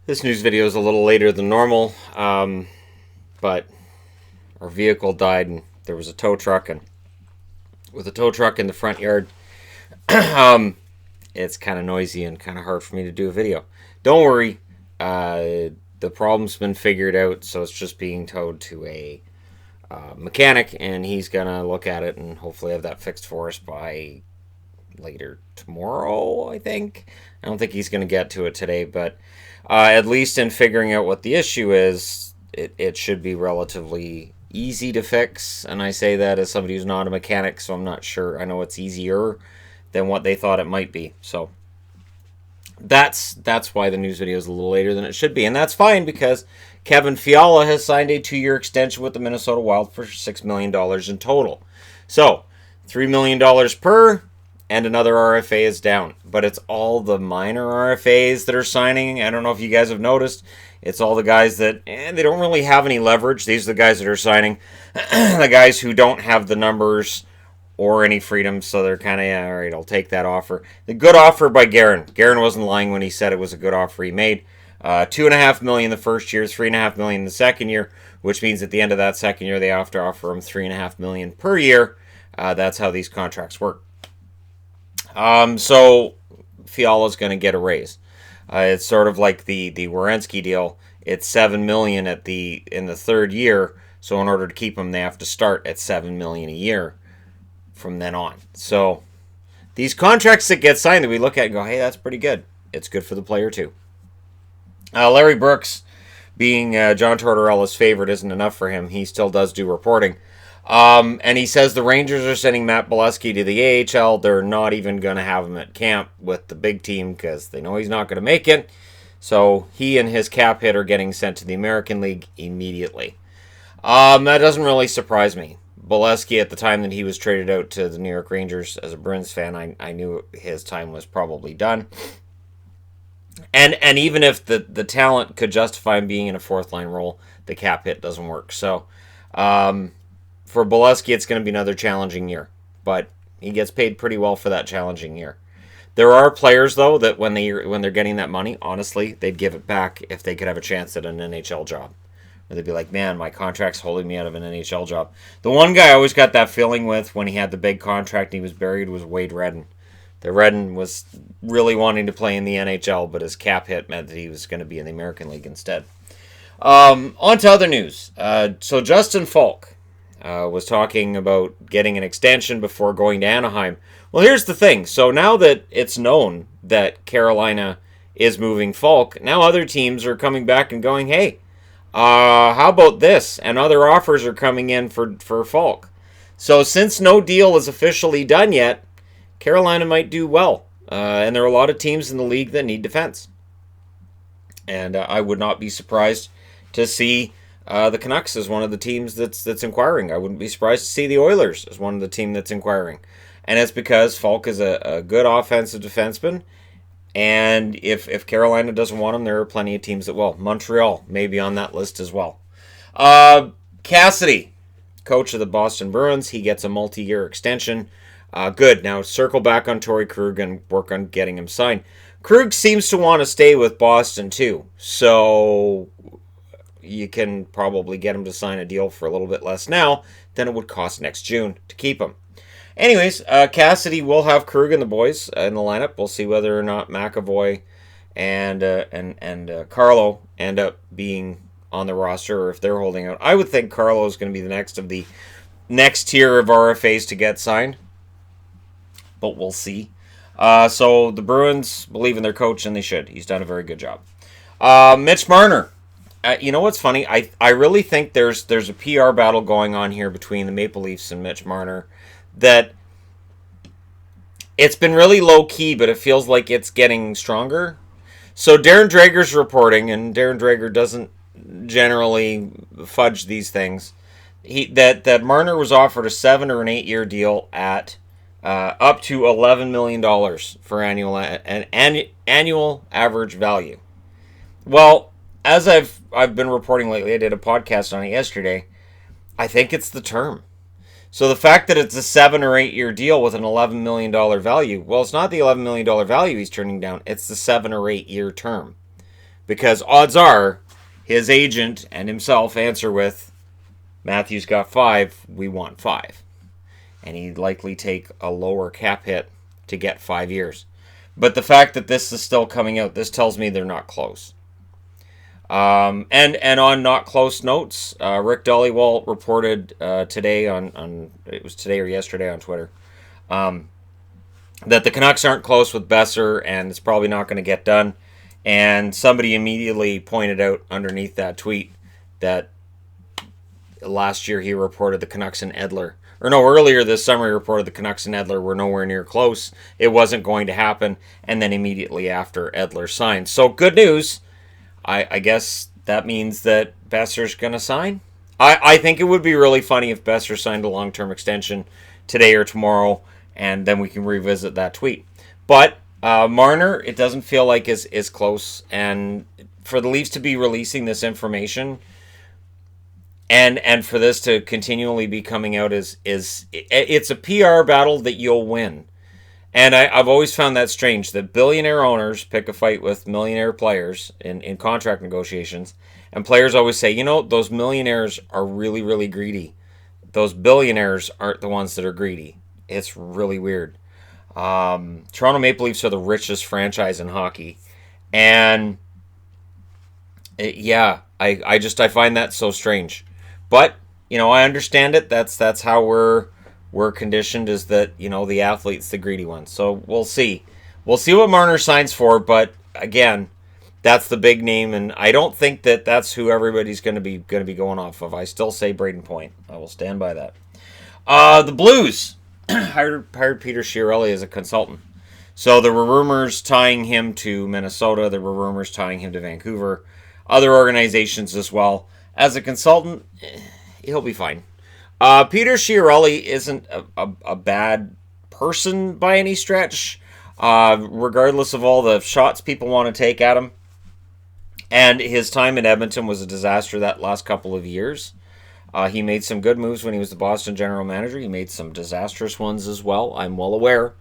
This news video is a little later than normal, but our vehicle died and there was a tow truck, and with a tow truck in the front yard, it's kind of noisy and kind of hard for me to do a video. Don't worry, the problem's been figured out, so it's just being towed to a mechanic, and he's gonna look at it and hopefully have that fixed for us by later tomorrow, I think. I don't think he's going to get to it today, but at least in figuring out what the issue is, it should be relatively easy to fix. And I say that as somebody who's not a mechanic, so I'm not sure. I know it's easier than what they thought it might be. So that's why the news video is a little later than it should be. And that's fine, because Kevin Fiala has signed a 2-year extension with the Minnesota Wild for $6 million in total. So $3 million per, and another RFA is down. But it's all the minor RFAs that are signing. I don't know if you guys have noticed. It's all the guys that they don't really have any leverage. These are the guys that are signing. The guys who don't have the numbers or any freedom, so they're kind of, yeah, all right, I'll take that offer. The good offer by Guerin. Guerin wasn't lying when he said it was a good offer he made. $2.5 million the first year, $3.5 million the second year, which means at the end of that second year they have to offer him $3.5 million per year. That's how these contracts work. So Fiala's going to get a raise. It's sort of like the Werenski deal. It's $7 million in the third year. So in order to keep him, they have to start at $7 million a year from then on. So these contracts that get signed that we look at and go, hey, that's pretty good. It's good for the player too. Larry Brooks, being John Tortorella's favorite, isn't enough for him. He still does do reporting. And he says the Rangers are sending Matt Bolesky to the AHL. They're not even going to have him at camp with the big team because they know he's not going to make it. So he and his cap hit are getting sent to the American League immediately. That doesn't really surprise me. Bolesky, at the time that he was traded out to the New York Rangers, as a Bruins fan, I knew his time was probably done. And even if the talent could justify him being in a fourth-line role, the cap hit doesn't work. So for Bolesky, it's going to be another challenging year. But he gets paid pretty well for that challenging year. There are players, though, that when they're getting that money, honestly, they'd give it back if they could have a chance at an NHL job. Or they'd be like, man, my contract's holding me out of an NHL job. The one guy I always got that feeling with when he had the big contract and he was buried was Wade Redden. The Redden was really wanting to play in the NHL, but his cap hit meant that he was going to be in the American League instead. On to other news. So Justin Falk was talking about getting an extension before going to Anaheim. Well, here's the thing. So now that it's known that Carolina is moving Falk, now other teams are coming back and going, hey, how about this? And other offers are coming in for Falk. So since no deal is officially done yet, Carolina might do well. And there are a lot of teams in the league that need defense. And I would not be surprised to see the Canucks as one of the teams that's inquiring. I wouldn't be surprised to see the Oilers as one of the team that's inquiring. And it's because Falk is a good offensive defenseman. And if Carolina doesn't want him, there are plenty of teams that will. Montreal may be on that list as well. Cassidy, coach of the Boston Bruins, he gets a multi-year extension. Good. Now circle back on Torrey Krug and work on getting him signed. Krug seems to want to stay with Boston too, so you can probably get him to sign a deal for a little bit less now than it would cost next June to keep him. Anyways, Cassidy will have Krug and the boys in the lineup. We'll see whether or not McAvoy and Carlo end up being on the roster or if they're holding out. I would think Carlo is going to be the next of the next tier of RFAs to get signed, but we'll see. So the Bruins believe in their coach, and they should. He's done a very good job. Mitch Marner. You know what's funny? I really think there's a PR battle going on here between the Maple Leafs and Mitch Marner that it's been really low-key, but it feels like it's getting stronger. So Darren Dreger's reporting, and Darren Dreger doesn't generally fudge these things, that Marner was offered a 7 or an 8 year deal at up to $11 million for annual average value. Well, as I've been reporting lately, I did a podcast on it yesterday, I think it's the term. So the fact that it's a 7 or 8 year deal with an $11 million value, well, it's not the $11 million value he's turning down, it's the 7 or 8 year term. because odds are his agent and himself answer with, Matthews got 5, we want 5. And he'd likely take a lower cap hit to get 5 years. But the fact that this is still coming out, this tells me they're not close. And on not close notes, Rick Dollywalt reported today on it was today or yesterday on Twitter, that the Canucks aren't close with Besser and it's probably not going to get done. And somebody immediately pointed out underneath that tweet that last year he reported the Canucks and Edler. Or no, earlier this summer he reported the Canucks and Edler were nowhere near close. It wasn't going to happen. And then immediately after, Edler signed. So good news. I guess that means that Besser's going to sign. I think it would be really funny if Besser signed a long-term extension today or tomorrow, and then we can revisit that tweet. But Marner, it doesn't feel like is close. And for the Leafs to be releasing this information and for this to continually be coming out it's a PR battle that you'll win. And I've always found that strange that billionaire owners pick a fight with millionaire players in contract negotiations, and players always say, those millionaires are really, really greedy. Those billionaires aren't the ones that are greedy. It's really weird. Toronto Maple Leafs are the richest franchise in hockey. And I find that so strange. But, I understand it. That's how we're conditioned, is that, the athlete's the greedy one. So we'll see. We'll see what Marner signs for, but again, that's the big name, and I don't think that that's who everybody's going to be going off of. I still say Braden Point. I will stand by that. The Blues hired Peter Chiarelli as a consultant. So there were rumors tying him to Minnesota. There were rumors tying him to Vancouver. Other organizations as well. As a consultant, he'll be fine. Peter Chiarelli isn't a bad person by any stretch, regardless of all the shots people want to take at him. And his time in Edmonton was a disaster that last couple of years. He made some good moves when he was the Boston general manager. He made some disastrous ones as well, I'm well aware.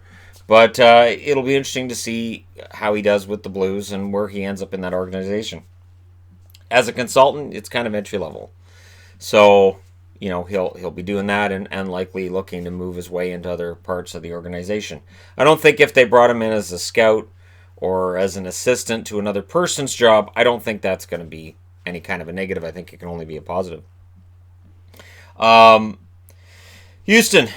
But it'll be interesting to see how he does with the Blues and where he ends up in that organization. As a consultant, it's kind of entry level. So, he'll be doing that and likely looking to move his way into other parts of the organization. I don't think if they brought him in as a scout or as an assistant to another person's job, I don't think that's going to be any kind of a negative. I think it can only be a positive. Houston.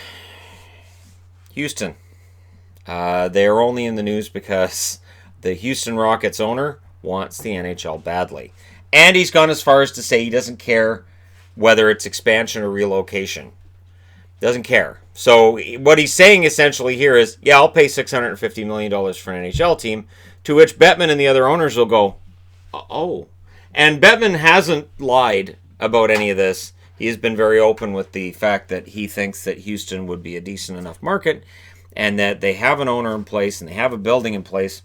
They are only in the news because the Houston Rockets owner wants the NHL badly. And he's gone as far as to say he doesn't care whether it's expansion or relocation. Doesn't care. So what he's saying essentially here is, I'll pay $650 million for an NHL team, to which Bettman and the other owners will go, oh. And Bettman hasn't lied about any of this. He has been very open with the fact that he thinks that Houston would be a decent enough market and that they have an owner in place and they have a building in place.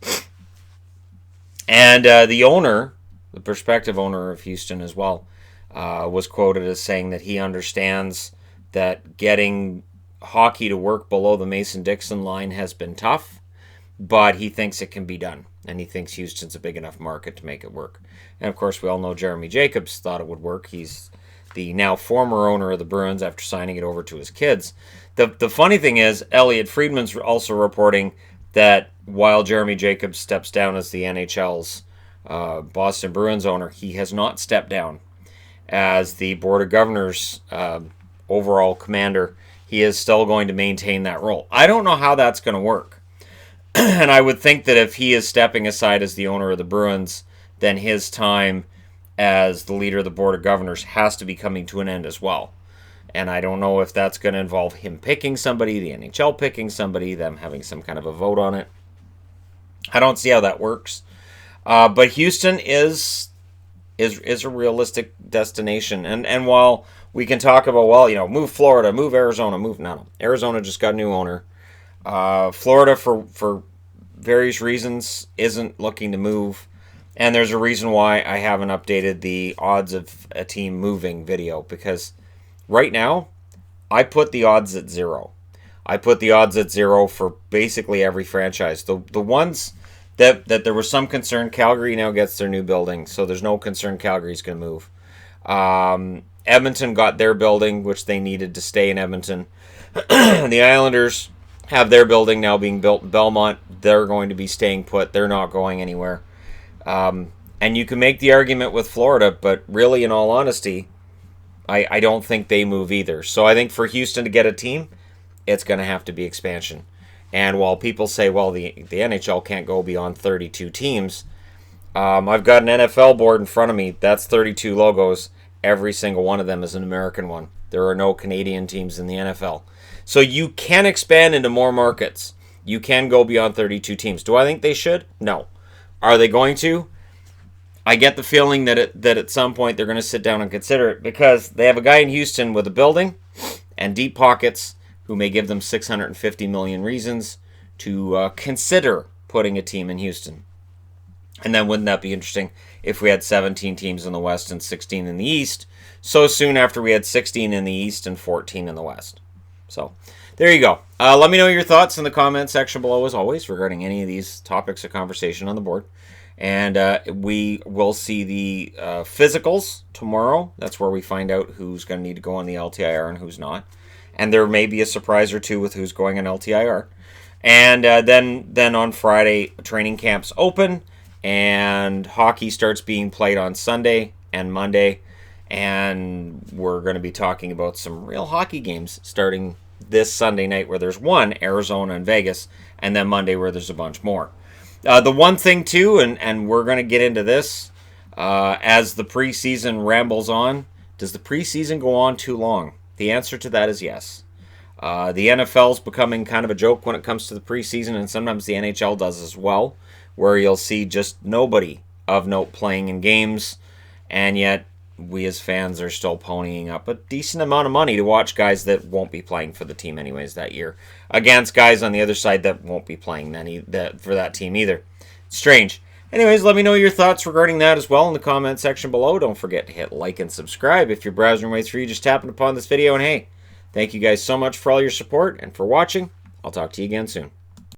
And the owner, the prospective owner of Houston as well, was quoted as saying that he understands that getting hockey to work below the Mason-Dixon line has been tough, but he thinks it can be done, and he thinks Houston's a big enough market to make it work. And of course, we all know Jeremy Jacobs thought it would work. He's the now former owner of the Bruins after signing it over to his kids. The funny thing is, Elliot Friedman's also reporting that while Jeremy Jacobs steps down as the NHL's Boston Bruins owner, he has not stepped down as the Board of Governors overall commander. He is still going to maintain that role. I don't know how that's going to work. And I would think that if he is stepping aside as the owner of the Bruins, then his time as the leader of the Board of Governors has to be coming to an end as well. And I don't know if that's going to involve him picking somebody, the NHL picking somebody, them having some kind of a vote on it. I don't see how that works. But Houston is a realistic destination. And while we can talk about, move Florida, move Arizona, no. Arizona just got a new owner. Florida, for various reasons, isn't looking to move. And there's a reason why I haven't updated the odds of a team moving video. Because right now, I put the odds at 0. I put the odds at 0 for basically every franchise. The ones that there was some concern. Calgary now gets their new building, so there's no concern Calgary's going to move. Edmonton got their building, which they needed to stay in Edmonton. The Islanders have their building now being built in Belmont. They're going to be staying put. They're not going anywhere. And you can make the argument with Florida, but really, in all honesty, I don't think they move either. So I think for Houston to get a team, it's going to have to be expansion. And while people say, well, the NHL can't go beyond 32 teams, I've got an NFL board in front of me. That's 32 logos. Every single one of them is an American one. There are no Canadian teams in the NFL. So you can expand into more markets. You can go beyond 32 teams. Do I think they should? No. Are they going to? I get the feeling that at some point they're going to sit down and consider it, because they have a guy in Houston with a building and deep pockets who may give them 650 million reasons to consider putting a team in Houston. And then wouldn't that be interesting if we had 17 teams in the West and 16 in the East, so soon after we had 16 in the East and 14 in the West. So there you go. Let me know your thoughts in the comment section below, as always, regarding any of these topics of conversation on the board. And we will see the physicals tomorrow. That's where we find out who's going to need to go on the LTIR and who's not. And there may be a surprise or two with who's going on LTIR. And then on Friday, training camps open, and hockey starts being played on Sunday and Monday. And we're going to be talking about some real hockey games starting this Sunday night, where there's one, Arizona and Vegas, and then Monday where there's a bunch more. The one thing, too, and we're going to get into this as the preseason rambles on, does the preseason go on too long? The answer to that is yes. The NFL's becoming kind of a joke when it comes to the preseason, and sometimes the NHL does as well, where you'll see just nobody of note playing in games, and yet we as fans are still ponying up a decent amount of money to watch guys that won't be playing for the team anyways that year, against guys on the other side that won't be playing for that team either. Strange. Anyways, let me know your thoughts regarding that as well in the comment section below. Don't forget to hit like and subscribe if you're browsing your way through, just tapping upon this video. And hey, thank you guys so much for all your support and for watching. I'll talk to you again soon.